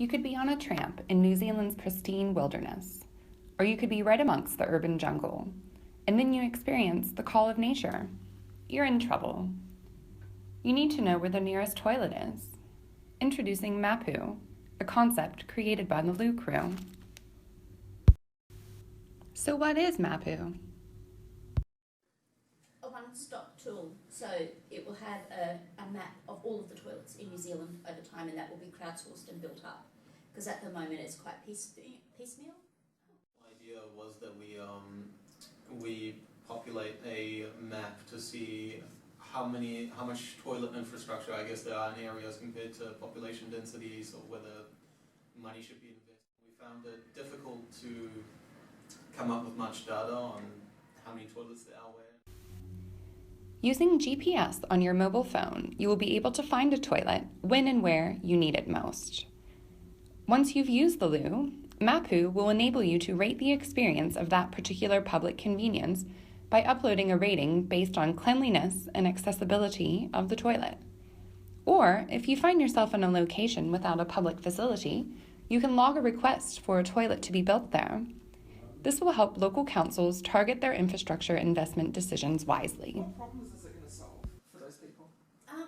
You could be on a tramp in New Zealand's pristine wilderness, or you could be right amongst the urban jungle, and then you experience the call of nature. You're in trouble. You need to know where the nearest toilet is. Introducing Mapoo, a concept created by the Loo Crew. So what is Mapoo? A one-stop tool, so it will have a map of all of the toilets in New Zealand over time, and that will be crowdsourced and built up, because at the moment it's quite piecemeal. The idea was that we populate a map to see how much toilet infrastructure I guess there are in areas compared to population densities, or whether money should be invested. We found it difficult to come up with much data on how many toilets there are where. Using GPS on your mobile phone, you will be able to find a toilet when and where you need it most. Once you've used the loo, Mapoo will enable you to rate the experience of that particular public convenience by uploading a rating based on cleanliness and accessibility of the toilet. Or, if you find yourself in a location without a public facility, you can log a request for a toilet to be built there. This will help local councils target their infrastructure investment decisions wisely. What problems is it going to solve for those people?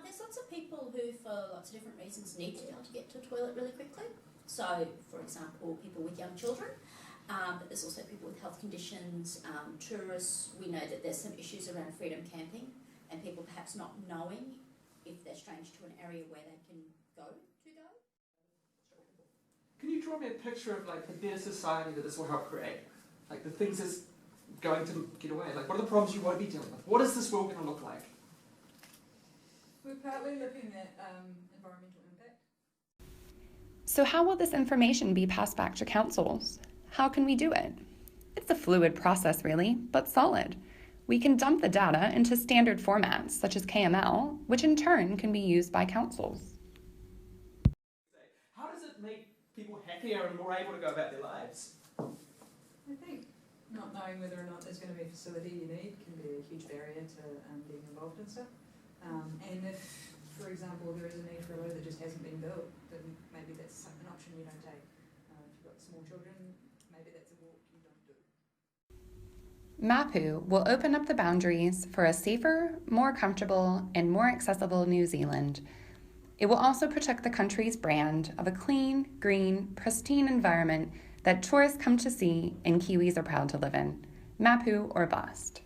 There's lots of people who, for lots of different reasons, need to be able to get to a toilet really quickly. So, for example, people with young children, but there's also people with health conditions, tourists. We know that there's some issues around freedom camping and people perhaps not knowing if they're strange to an area where they can go. Can you draw me a picture of like the better society that this will help create? Like the things that's going to get away. Like what are the problems you won't be dealing with? What is this world going to look like? We're partly looking at environmental impact. So how will this information be passed back to councils? How can we do it? It's a fluid process really, but solid. We can dump the data into standard formats such as KML, which in turn can be used by councils. How does it make people happier and more able to go about their lives? I think not knowing whether or not there's going to be a facility you need can be a huge barrier to being involved in stuff. And if, for example, there is a need for a loo that just hasn't been built, then maybe that's an option you don't take. If you've got small children, maybe that's a walk you don't do. Mapoo will open up the boundaries for a safer, more comfortable, and more accessible New Zealand. It will also protect the country's brand of a clean, green, pristine environment that tourists come to see and Kiwis are proud to live in. Mapoo or bust.